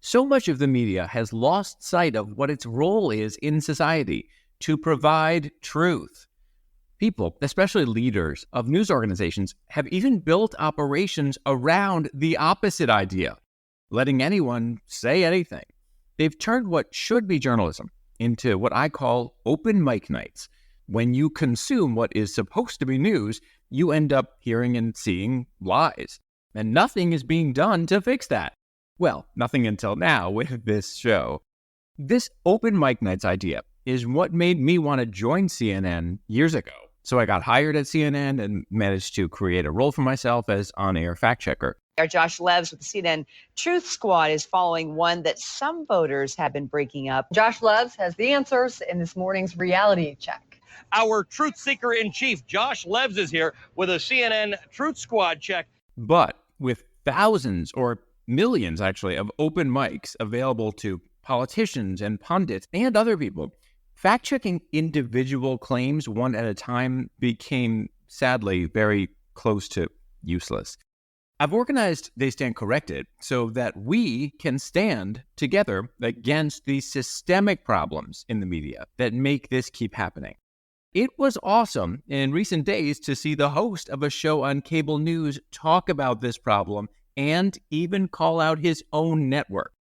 So much of the media has lost sight of what its role is in society, to provide truth. People, especially leaders of news organizations, have even built operations around the opposite idea, letting anyone say anything. They've turned what should be journalism into what I call open mic nights. When you consume what is supposed to be news, you end up hearing and seeing lies. And nothing is being done to fix that. Well, nothing until now with this show. This open mic nights idea is what made me want to join CNN years ago. So I got hired at CNN and managed to create a role for myself as on-air fact checker. Our Josh Levs with the CNN Truth Squad is following one that some voters have been breaking up. Josh Levs has the answers in this morning's reality check. Our truth seeker in chief, Josh Levs, is here with a CNN Truth Squad check. But with thousands or millions, actually, of open mics available to politicians and pundits and other people, fact-checking individual claims one at a time became, sadly, very close to useless. I've organized They Stand Corrected so that we can stand together against the systemic problems in the media that make this keep happening. It was awesome in recent days to see the host of a show on cable news talk about this problem and even call out his own network.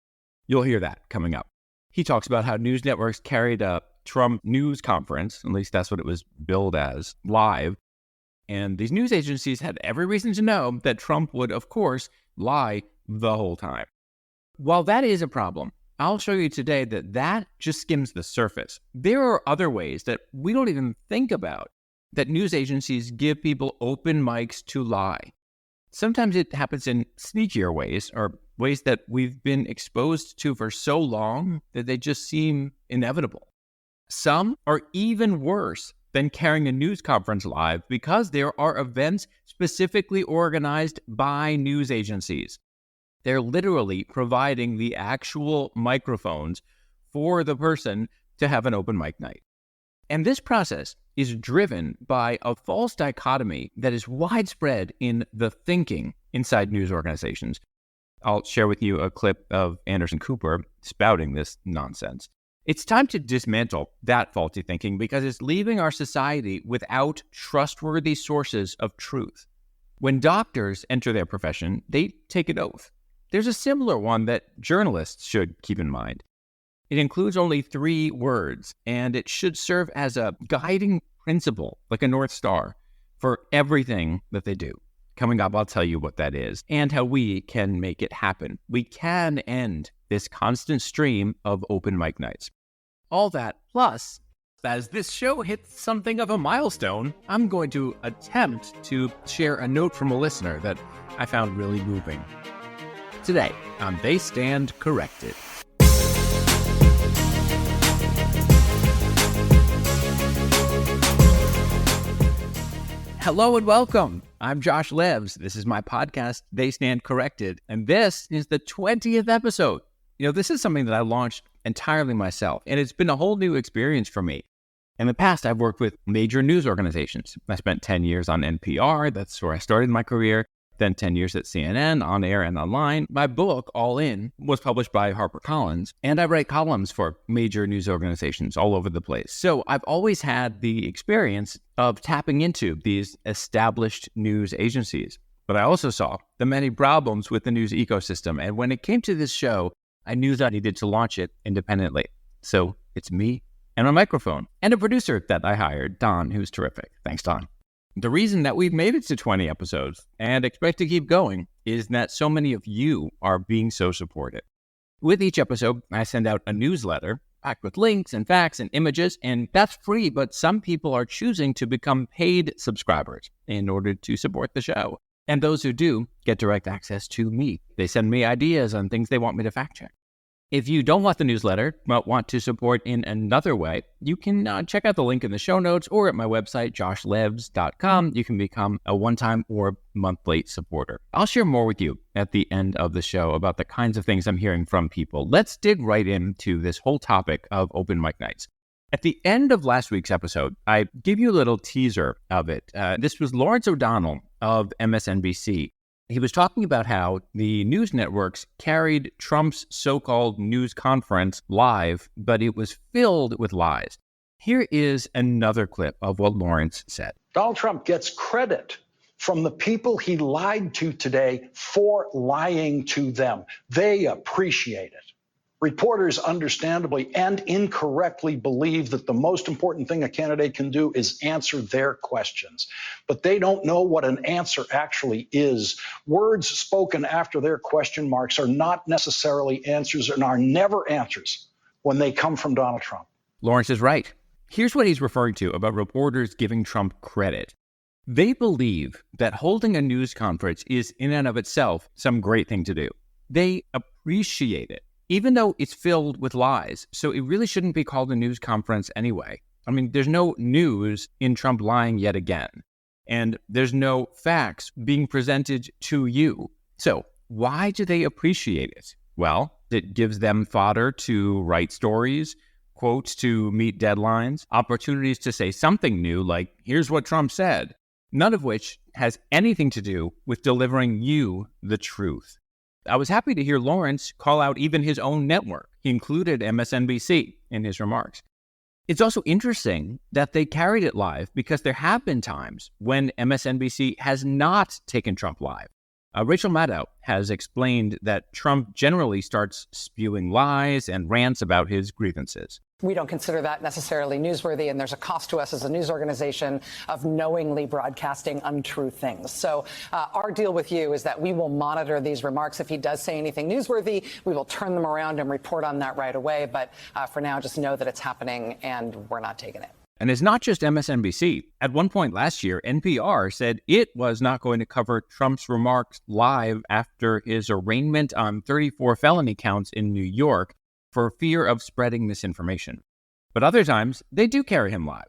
You'll hear that coming up. He talks about how news networks carried a Trump news conference, at least that's what it was billed as, live. And these news agencies had every reason to know that Trump would, of course, lie the whole time. While that is a problem, I'll show you today that just skims the surface. There are other ways that we don't even think about that news agencies give people open mics to lie. Sometimes it happens in sneakier ways, or ways that we've been exposed to for so long that they just seem inevitable. Some are even worse than carrying a news conference live because there are events specifically organized by news agencies. They're literally providing the actual microphones for the person to have an open mic night. And this process is driven by a false dichotomy that is widespread in the thinking inside news organizations. I'll share with you a clip of Anderson Cooper spouting this nonsense. It's time to dismantle that faulty thinking because it's leaving our society without trustworthy sources of truth. When doctors enter their profession, they take an oath. There's a similar one that journalists should keep in mind. It includes only 3 words, and it should serve as a guiding principle, like a North Star, for everything that they do. Coming up, I'll tell you what that is and how we can make it happen. We can end this constant stream of open mic nights. All that plus, as this show hits something of a milestone, I'm going to attempt to share a note from a listener that I found really moving. Today on They Stand Corrected. Hello and welcome. I'm Josh Levs. This is my podcast, They Stand Corrected, and this is the 20th episode. This is something that I launched entirely myself, and it's been a whole new experience for me. In the past, I've worked with major news organizations. I spent 10 years on NPR. That's where I started my career. Then 10 years at CNN, on air and online. My book, All In, was published by HarperCollins, and I write columns for major news organizations all over the place. So I've always had the experience of tapping into these established news agencies. But I also saw the many problems with the news ecosystem, and when it came to this show, I knew that I needed to launch it independently. So it's me and a microphone, and a producer that I hired, Don, who's terrific. Thanks, Don. The reason that we've made it to 20 episodes and expect to keep going is that so many of you are being so supportive. With each episode, I send out a newsletter packed with links and facts and images, and that's free, but some people are choosing to become paid subscribers in order to support the show. And those who do get direct access to me. They send me ideas on things they want me to fact check. If you don't want the newsletter, but want to support in another way, you can check out the link in the show notes or at my website, joshlevs.com. You can become a one-time or monthly supporter. I'll share more with you at the end of the show about the kinds of things I'm hearing from people. Let's dig right into this whole topic of open mic nights. At the end of last week's episode, I gave you a little teaser of it. This was Lawrence O'Donnell of MSNBC. He was talking about how the news networks carried Trump's so-called news conference live, but it was filled with lies. Here is another clip of what Lawrence said. Donald Trump gets credit from the people he lied to today for lying to them. They appreciate it. Reporters understandably and incorrectly believe that the most important thing a candidate can do is answer their questions. But they don't know what an answer actually is. Words spoken after their question marks are not necessarily answers and are never answers when they come from Donald Trump. Lawrence is right. Here's what he's referring to about reporters giving Trump credit. They believe that holding a news conference is in and of itself some great thing to do. They appreciate it, even though it's filled with lies. So it really shouldn't be called a news conference anyway. I mean, there's no news in Trump lying yet again. And there's no facts being presented to you. So why do they appreciate it? Well, it gives them fodder to write stories, quotes to meet deadlines, opportunities to say something new like, here's what Trump said, none of which has anything to do with delivering you the truth. I was happy to hear Lawrence call out even his own network. He included MSNBC in his remarks. It's also interesting that they carried it live because there have been times when MSNBC has not taken Trump live. Rachel Maddow has explained that Trump generally starts spewing lies and rants about his grievances. We don't consider that necessarily newsworthy, and there's a cost to us as a news organization of knowingly broadcasting untrue things. So our deal with you is that we will monitor these remarks. If he does say anything newsworthy, we will turn them around and report on that right away. But for now, just know that it's happening and we're not taking it. And it's not just MSNBC. At one point last year, NPR said it was not going to cover Trump's remarks live after his arraignment on 34 felony counts in New York for fear of spreading misinformation. But other times, they do carry him live.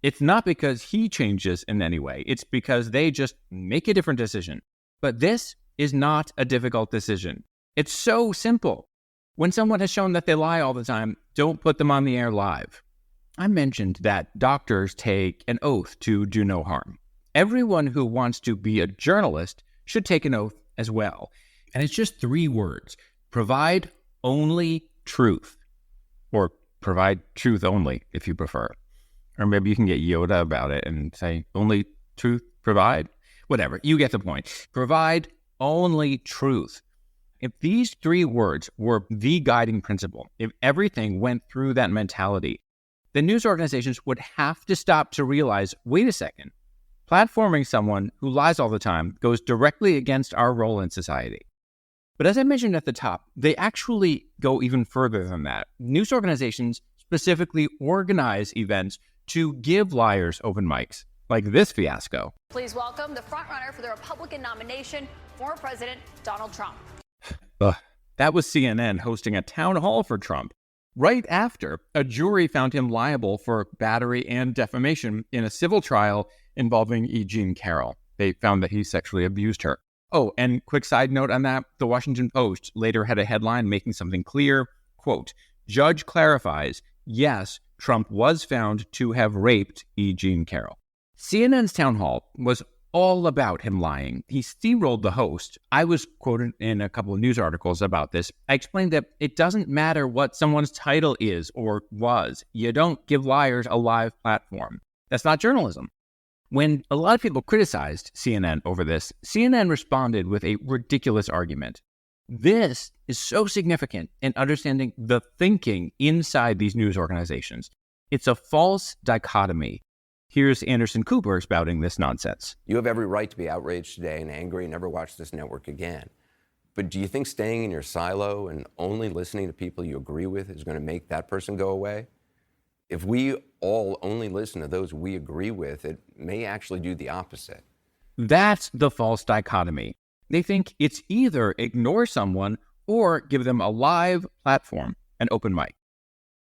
It's not because he changes in any way. It's because they just make a different decision. But this is not a difficult decision. It's so simple. When someone has shown that they lie all the time, don't put them on the air live. I mentioned that doctors take an oath to do no harm. Everyone who wants to be a journalist should take an oath as well. And it's just 3 words. Provide only truth. Or provide truth only, if you prefer. Or maybe you can get Yoda about it and say, only truth provide? Whatever, you get the point. Provide only truth. If these 3 words were the guiding principle, if everything went through that mentality, the news organizations would have to stop to realize, wait a second, platforming someone who lies all the time goes directly against our role in society. But as I mentioned at the top, they actually go even further than that. News organizations specifically organize events to give liars open mics, like this fiasco. Please welcome the frontrunner for the Republican nomination, former President Donald Trump. That was CNN hosting a town hall for Trump. Right after, a jury found him liable for battery and defamation in a civil trial involving E. Jean Carroll. They found that he sexually abused her. Oh, and quick side note on that, the Washington Post later had a headline making something clear. Quote, judge clarifies, yes, Trump was found to have raped E. Jean Carroll. CNN's town hall was all about him lying. He steamrolled the host. I was quoted in a couple of news articles about this. I explained that it doesn't matter what someone's title is or was. You don't give liars a live platform. That's not journalism. When a lot of people criticized CNN over this, CNN responded with a ridiculous argument. This is so significant in understanding the thinking inside these news organizations. It's a false dichotomy. Here's Anderson Cooper spouting this nonsense. You have every right to be outraged today and angry and never watch this network again. But do you think staying in your silo and only listening to people you agree with is going to make that person go away? If we all only listen to those we agree with, it may actually do the opposite. That's the false dichotomy. They think it's either ignore someone or give them a live platform, an open mic.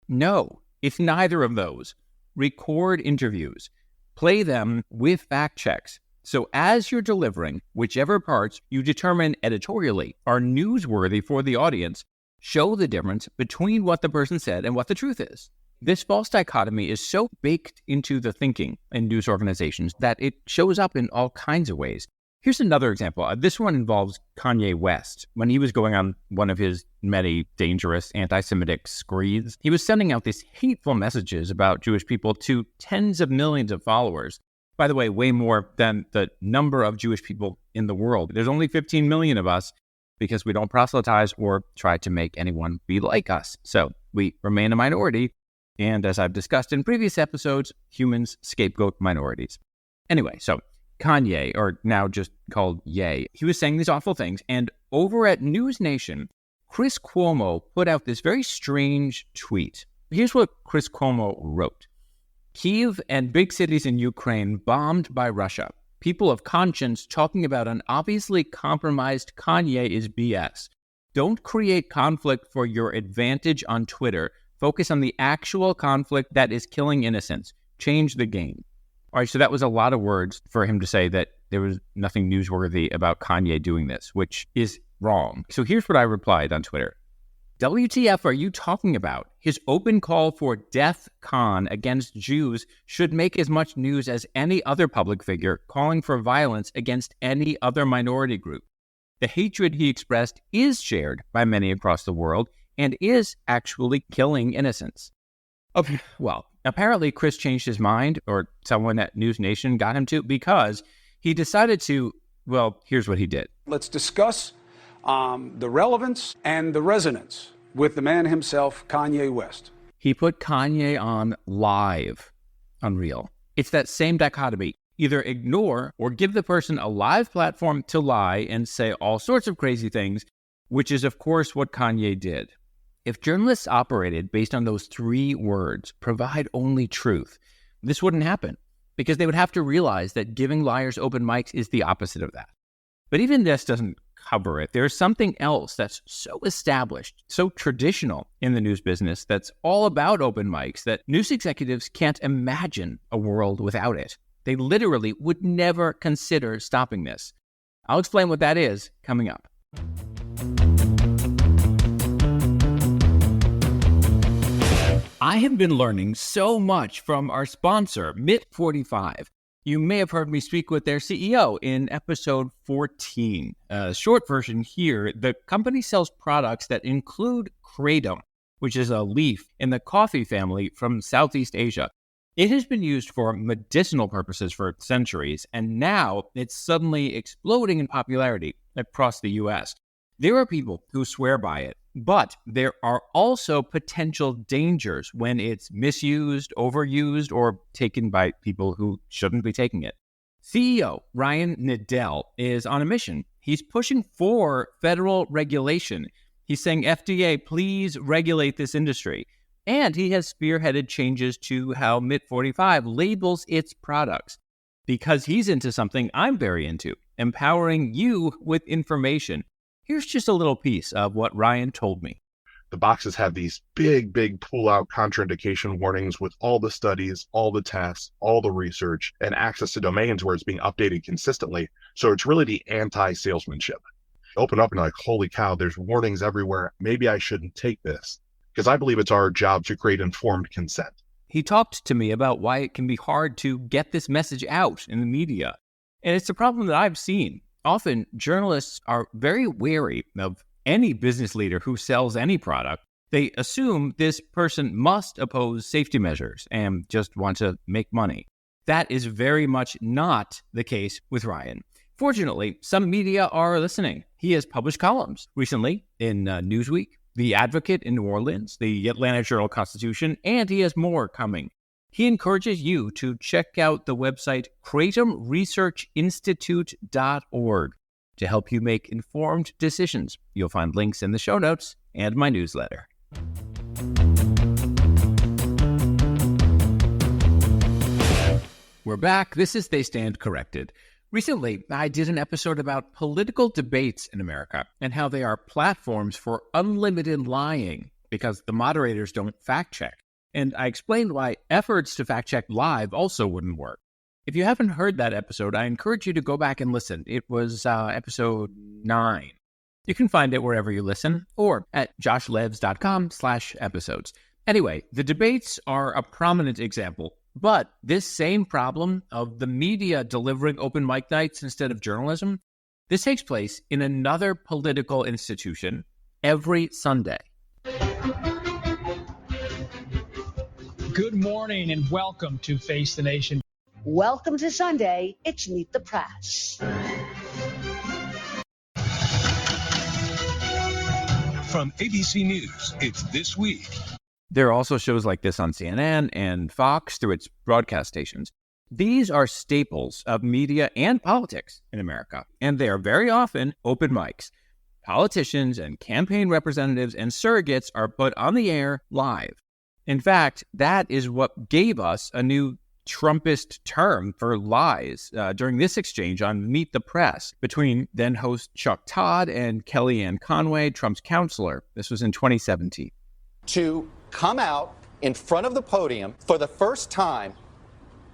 No, it's neither of those. Record interviews. Play them with fact checks. So as you're delivering, whichever parts you determine editorially are newsworthy for the audience, show the difference between what the person said and what the truth is. This false dichotomy is so baked into the thinking in news organizations that it shows up in all kinds of ways. Here's another example. This one involves Kanye West. When he was going on one of his many dangerous anti-Semitic screeds, he was sending out these hateful messages about Jewish people to tens of millions of followers. By the way, way more than the number of Jewish people in the world. There's only 15 million of us because we don't proselytize or try to make anyone be like us. So we remain a minority. And as I've discussed in previous episodes, humans scapegoat minorities. Anyway, so Kanye, or now just called Ye, he was saying these awful things. And over at News Nation, Chris Cuomo put out this very strange tweet. Here's what Chris Cuomo wrote. Kyiv and big cities in Ukraine bombed by Russia. People of conscience talking about an obviously compromised Kanye is BS. Don't create conflict for your advantage on Twitter. Focus on the actual conflict that is killing innocents. Change the game. All right, so that was a lot of words for him to say that there was nothing newsworthy about Kanye doing this, which is wrong. So here's what I replied on Twitter. WTF are you talking about? His open call for death con against Jews should make as much news as any other public figure calling for violence against any other minority group. The hatred he expressed is shared by many across the world and is actually killing innocents. Well, apparently Chris changed his mind, or someone at News Nation got him to, because he decided to, well, here's what he did. Let's discuss the relevance and the resonance with the man himself, Kanye West. He put Kanye on live. Unreal. It's that same dichotomy. Either ignore or give the person a live platform to lie and say all sorts of crazy things, which is, of course, what Kanye did. If journalists operated based on those 3 words, provide only truth, this wouldn't happen, because they would have to realize that giving liars open mics is the opposite of that. But even this doesn't cover it. There's something else that's so established, so traditional in the news business, that's all about open mics, that news executives can't imagine a world without it. They literally would never consider stopping this. I'll explain what that is coming up. I have been learning so much from our sponsor, MIT45. You may have heard me speak with their CEO in episode 14. Short version here, the company sells products that include kratom, which is a leaf in the coffee family from Southeast Asia. It has been used for medicinal purposes for centuries, and now it's suddenly exploding in popularity across the US. There are people who swear by it, but there are also potential dangers when it's misused, overused, or taken by people who shouldn't be taking it. CEO Ryan Niddell is on a mission. He's pushing for federal regulation. He's saying, FDA, please regulate this industry. And he has spearheaded changes to how MIT45 labels its products, because he's into something I'm very into, empowering you with information. Here's just a little piece of what Ryan told me. The boxes have these big pull-out contraindication warnings with all the studies, all the tests, all the research, and access to domains where it's being updated consistently. So it's really the anti-salesmanship. Open up and like, holy cow, there's warnings everywhere. Maybe I shouldn't take this. Because I believe it's our job to create informed consent. He talked to me about why it can be hard to get this message out in the media. And it's a problem that I've seen. Often, journalists are very wary of any business leader who sells any product. They assume this person must oppose safety measures and just want to make money. That is very much not the case with Ryan. Fortunately, some media are listening. He has published columns recently in Newsweek, The Advocate in New Orleans, the Atlanta Journal-Constitution, and he has more coming. He encourages you to check out the website kratomresearchinstitute.org to help you make informed decisions. You'll find links in the show notes and my newsletter. We're back. This is They Stand Corrected. Recently, I did an episode about political debates in America and how they are platforms for unlimited lying because the moderators don't fact check. And I explained why efforts to fact check live also wouldn't work. If you haven't heard that episode, I encourage you to go back and listen. It was episode 9. You can find it wherever you listen or at joshlevs.com/episodes. Anyway, the debates are a prominent example But this same problem of the media delivering open mic nights instead of journalism, this takes place in another political institution every Sunday. Good morning and welcome to Face the Nation. Welcome to Sunday. It's Meet the Press. From ABC News, it's This Week. There are also shows like this on CNN and Fox through its broadcast stations. These are staples of media and politics in America, and they are very often open mics. Politicians and campaign representatives and surrogates are put on the air live. In fact, that is what gave us a new Trumpist term for lies during this exchange on Meet the Press between then-host Chuck Todd and Kellyanne Conway, Trump's counselor. This was in 2017. To come out in front of the podium for the first time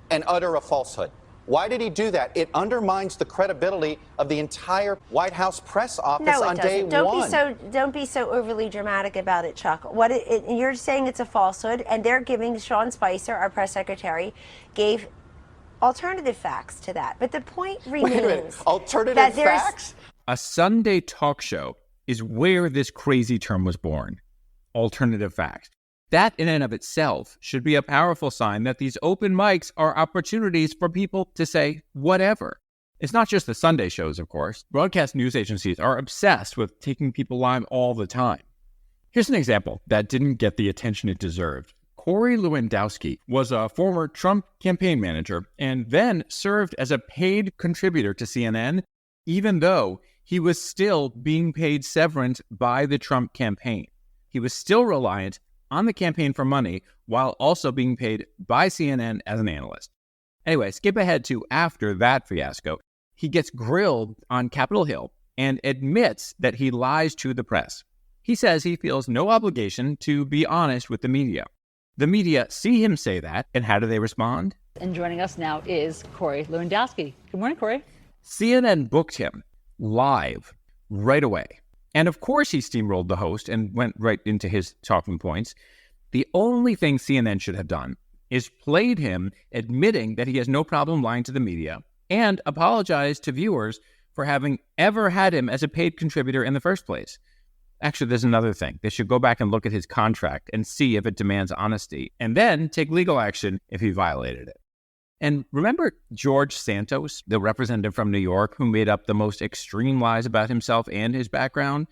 and utter a falsehood. Why did he do that? It undermines the credibility of the entire White House press office on day one. Don't be so overly dramatic about it, Chuck. You're saying it's a falsehood, and they're giving Sean Spicer, our press secretary, gave alternative facts to that. But the point remains. Wait a minute. Alternative facts? A Sunday talk show is where this crazy term was born. Alternative facts. That in and of itself should be a powerful sign that these open mics are opportunities for people to say whatever. It's not just the Sunday shows, of course. Broadcast news agencies are obsessed with taking people live all the time. Here's an example that didn't get the attention it deserved. Corey Lewandowski was a former Trump campaign manager and then served as a paid contributor to CNN, even though he was still being paid severance by the Trump campaign. He was still reliant on the campaign for money while also being paid by CNN as an analyst. Anyway, skip ahead to after that fiasco. He gets grilled on Capitol Hill and admits that he lies to the press. He says he feels no obligation to be honest with the media. The media see him say that, and how do they respond? And joining us now is Corey Lewandowski. Good morning, Corey. CNN booked him live right away. And of course he steamrolled the host and went right into his talking points. The only thing CNN should have done is played him admitting that he has no problem lying to the media and apologized to viewers for having ever had him as a paid contributor in the first place. Actually, there's another thing. They should go back and look at his contract and see if it demands honesty, and then take legal action if he violated it. And remember George Santos, the representative from New York who made up the most extreme lies about himself and his background?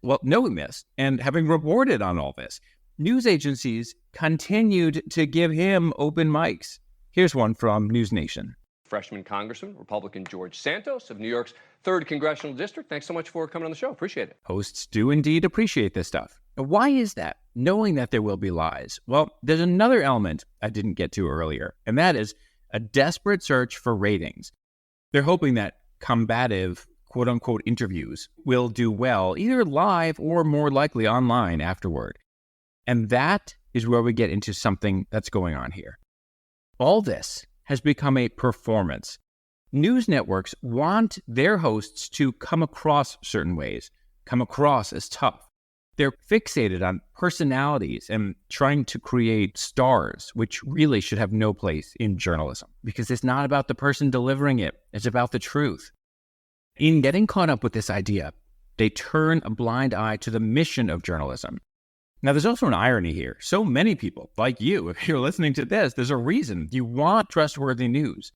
Well, no, he missed. And having reported on all this, news agencies continued to give him open mics. Here's one from News Nation. Freshman Congressman, Republican George Santos of New York's 3rd Congressional District. Thanks so much for coming on the show. Appreciate it. Hosts do indeed appreciate this stuff. Why is that? Knowing that there will be lies. Well, there's another element I didn't get to earlier, and that is a desperate search for ratings. They're hoping that combative, quote-unquote, interviews will do well, either live or more likely online afterward. And that is where we get into something that's going on here. All this has become a performance. News networks want their hosts to come across certain ways, come across as tough. They're fixated on personalities and trying to create stars, which really should have no place in journalism, because it's not about the person delivering it. It's about the truth. In getting caught up with this idea, they turn a blind eye to the mission of journalism. Now, there's also an irony here. So many people, like you, if you're listening to this, there's a reason you want trustworthy news.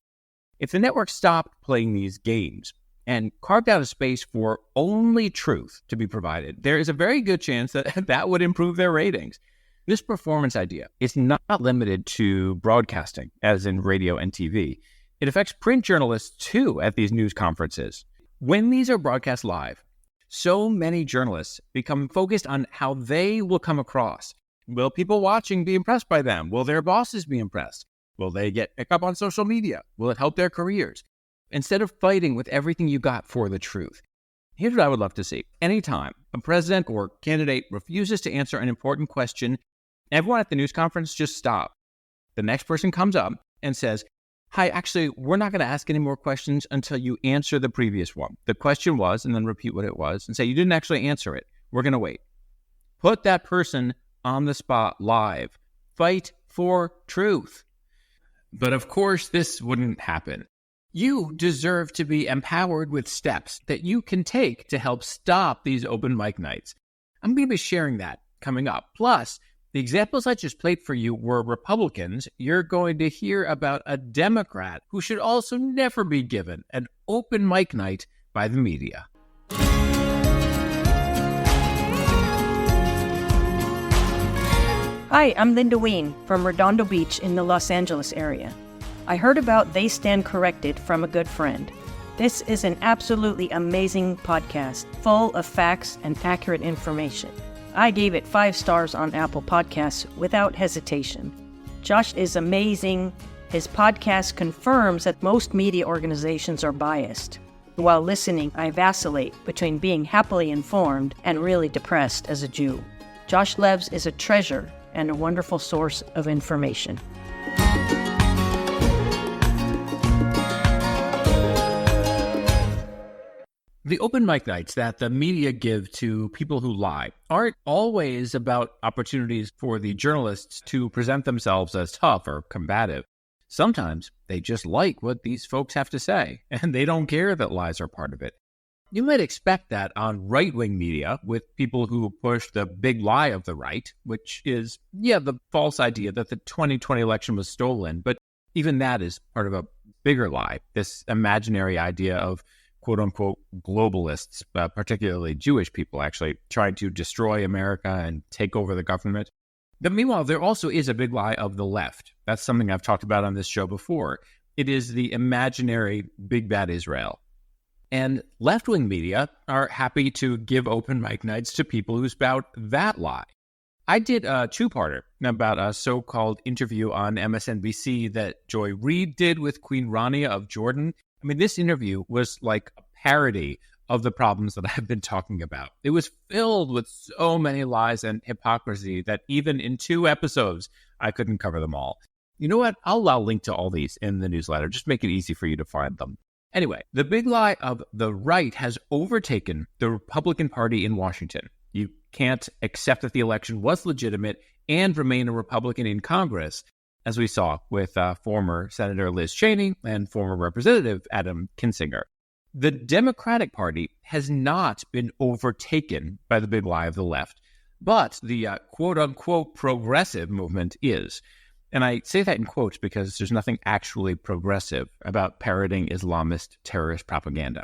If the network stopped playing these games and carved out a space for only truth to be provided, there is a very good chance that that would improve their ratings. This performance idea is not limited to broadcasting, as in radio and TV. It affects print journalists, too, at these news conferences. When these are broadcast live, so many journalists become focused on how they will come across. Will people watching be impressed by them? Will their bosses be impressed? Will they get picked up on social media? Will it help their careers? Instead of fighting with everything you got for the truth. Here's what I would love to see. Anytime a president or candidate refuses to answer an important question, everyone at the news conference just stop. The next person comes up and says, "Hi, actually, we're not going to ask any more questions until you answer the previous one. The question was," and then repeat what it was, and say, "You didn't actually answer it. We're going to wait." Put that person on the spot live. Fight for truth. But of course, this wouldn't happen. You deserve to be empowered with steps that you can take to help stop these open mic nights. I'm going to be sharing that coming up. Plus, the examples I just played for you were Republicans. You're going to hear about a Democrat who should also never be given an open mic night by the media. Hi, I'm Linda Ween from Redondo Beach in the Los Angeles area. I heard about They Stand Corrected from a good friend. This is an absolutely amazing podcast, full of facts and accurate information. I gave it 5 stars on Apple Podcasts without hesitation. Josh is amazing. His podcast confirms that most media organizations are biased. While listening, I vacillate between being happily informed and really depressed as a Jew. Josh Levs is a treasure and a wonderful source of information. The open mic nights that the media give to people who lie aren't always about opportunities for the journalists to present themselves as tough or combative. Sometimes they just like what these folks have to say, and they don't care that lies are part of it. You might expect that on right-wing media with people who push the big lie of the right, which is, the false idea that the 2020 election was stolen. But even that is part of a bigger lie, this imaginary idea of quote-unquote globalists, particularly Jewish people, actually trying to destroy America and take over the government. But meanwhile, there also is a big lie of the left. That's something I've talked about on this show before. It is the imaginary big bad Israel. And left-wing media are happy to give open mic nights to people who spout that lie. I did a 2-parter about a so-called interview on MSNBC that Joy Reid did with Queen Rania of Jordan. I mean, this interview was like a parody of the problems that I've been talking about. It was filled with so many lies and hypocrisy that even in 2 episodes, I couldn't cover them all. You know what? I'll link to all these in the newsletter. Just make it easy for you to find them. Anyway, the big lie of the right has overtaken the Republican Party in Washington. You can't accept that the election was legitimate and remain a Republican in Congress, as we saw with former Senator Liz Cheney and former Representative Adam Kinzinger. The Democratic Party has not been overtaken by the big lie of the left, but the quote-unquote progressive movement is. And I say that in quotes because there's nothing actually progressive about parroting Islamist terrorist propaganda.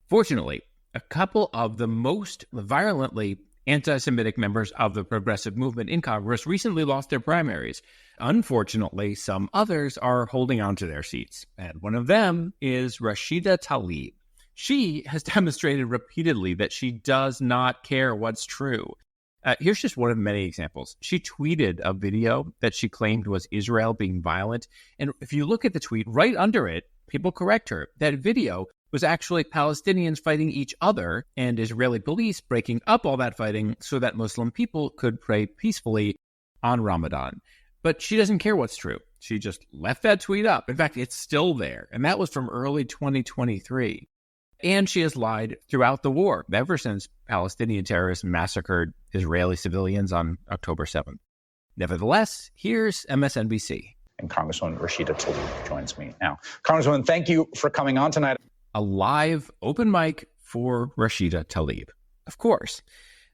Fortunately, a couple of the most violently anti-Semitic members of the progressive movement in Congress recently lost their primaries. Unfortunately, some others are holding on to their seats, and one of them is Rashida Tlaib. She has demonstrated repeatedly that she does not care what's true. Here's just one of many examples. She tweeted a video that she claimed was Israel being violent, and if you look at the tweet, right under it, people correct her. That video was actually Palestinians fighting each other and Israeli police breaking up all that fighting so that Muslim people could pray peacefully on Ramadan. But she doesn't care what's true. She just left that tweet up. In fact, it's still there. And that was from early 2023. And she has lied throughout the war, ever since Palestinian terrorists massacred Israeli civilians on October 7th. Nevertheless, here's MSNBC. And Congresswoman Rashida Tlaib joins me now. Congresswoman, thank you for coming on tonight. A live open mic for Rashida Tlaib. Of course,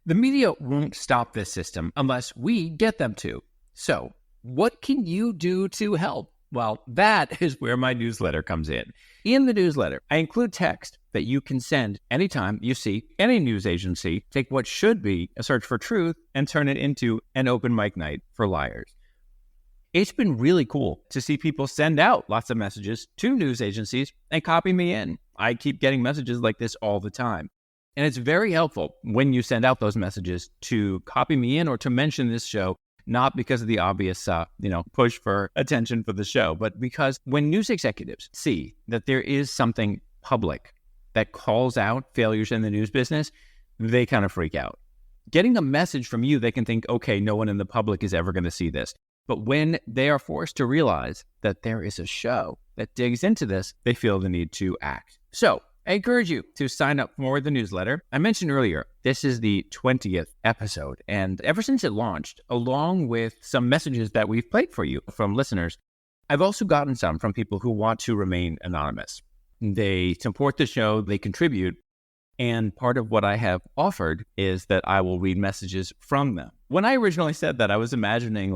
the media won't stop this system unless we get them to. So, what can you do to help? Well, that is where my newsletter comes in. In the newsletter, I include text that you can send anytime you see any news agency take what should be a search for truth and turn it into an open mic night for liars. It's been really cool to see people send out lots of messages to news agencies and copy me in. I keep getting messages like this all the time. And it's very helpful when you send out those messages to copy me in or to mention this show, not because of the obvious, push for attention for the show, but because when news executives see that there is something public that calls out failures in the news business, they kind of freak out. Getting a message from you, they can think, okay, no one in the public is ever going to see this. But when they are forced to realize that there is a show that digs into this, they feel the need to act. So I encourage you to sign up for the newsletter. I mentioned earlier, this is the 20th episode. And ever since it launched, along with some messages that we've played for you from listeners, I've also gotten some from people who want to remain anonymous. They support the show, they contribute, and part of what I have offered is that I will read messages from them. When I originally said that, I was imagining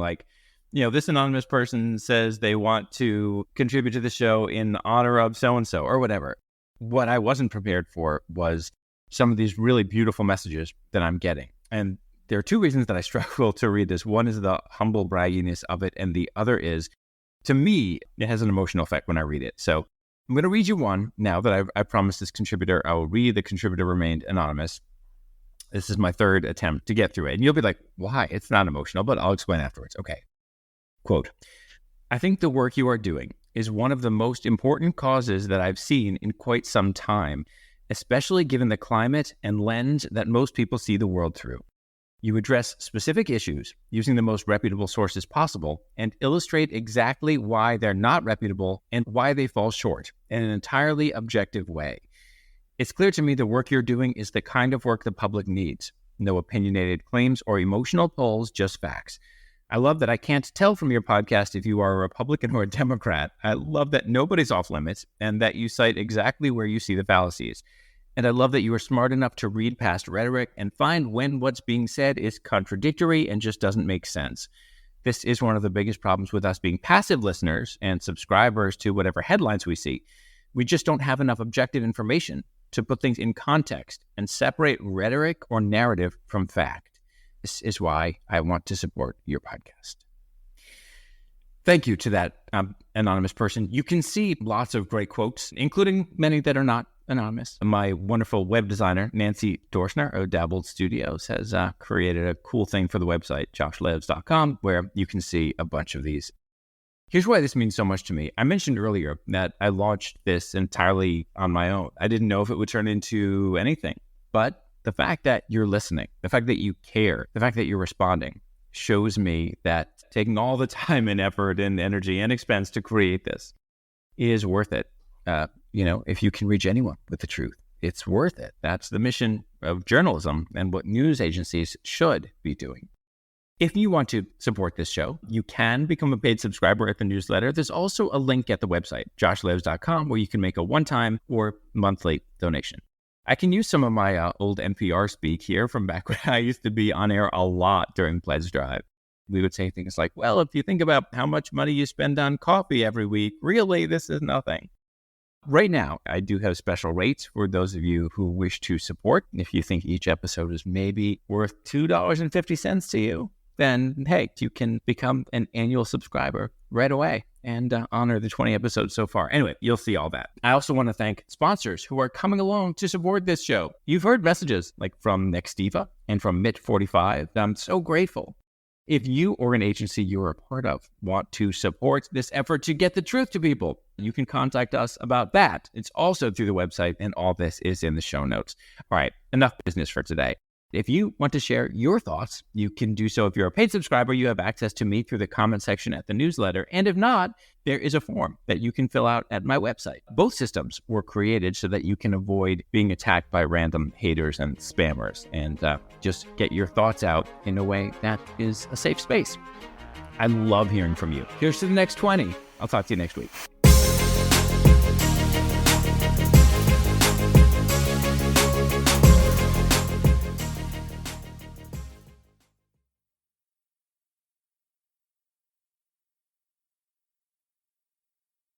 this anonymous person says they want to contribute to the show in honor of so-and-so or whatever. What I wasn't prepared for was some of these really beautiful messages that I'm getting. And there are two reasons that I struggle to read this. One is the humble bragginess of it, and the other is, to me, it has an emotional effect when I read it. So I'm going to read you one now that I promised this contributor. I will read. The contributor remained anonymous. This is my third attempt to get through it. And you'll be like, why? It's not emotional, but I'll explain afterwards. Okay. Quote, I think the work you are doing is one of the most important causes that I've seen in quite some time, especially given the climate and lens that most people see the world through. You address specific issues using the most reputable sources possible and illustrate exactly why they're not reputable and why they fall short in an entirely objective way. It's clear to me the work you're doing is the kind of work the public needs. No opinionated claims or emotional polls, just facts. I love that I can't tell from your podcast if you are a Republican or a Democrat. I love that nobody's off limits and that you cite exactly where you see the fallacies. And I love that you are smart enough to read past rhetoric and find when what's being said is contradictory and just doesn't make sense. This is one of the biggest problems with us being passive listeners and subscribers to whatever headlines we see. We just don't have enough objective information to put things in context and separate rhetoric or narrative from fact. This is why I want to support your podcast. Thank you to that anonymous person. You can see lots of great quotes, including many that are not anonymous. My wonderful web designer, Nancy Dorsner of Dabbled Studios, has created a cool thing for the website, joshlevs.com, where you can see a bunch of these. Here's why this means so much to me. I mentioned earlier that I launched this entirely on my own. I didn't know if it would turn into anything, but the fact that you're listening, the fact that you care, the fact that you're responding shows me that taking all the time and effort and energy and expense to create this is worth it. If you can reach anyone with the truth, it's worth it. That's the mission of journalism and what news agencies should be doing. If you want to support this show, you can become a paid subscriber at the newsletter. There's also a link at the website, joshlevs.com, where you can make a one-time or monthly donation. I can use some of my old NPR speak here from back when I used to be on air a lot during Pledge Drive. We would say things like, well, if you think about how much money you spend on coffee every week, really, this is nothing. Right now, I do have special rates for those of you who wish to support. If you think each episode is maybe worth $2.50 to you, then, hey, you can become an annual subscriber right away and honor the 20 episodes so far. Anyway, you'll see all that. I also want to thank sponsors who are coming along to support this show. You've heard messages like from Nextiva and from Mitt45. I'm so grateful. If you or an agency you're a part of want to support this effort to get the truth to people, you can contact us about that. It's also through the website, and all this is in the show notes. All right, enough business for today. If you want to share your thoughts, you can do so. If you're a paid subscriber, you have access to me through the comment section at the newsletter. And if not, there is a form that you can fill out at my website. Both systems were created so that you can avoid being attacked by random haters and spammers and just get your thoughts out in a way that is a safe space. I love hearing from you. Here's to the next 20. I'll talk to you next week.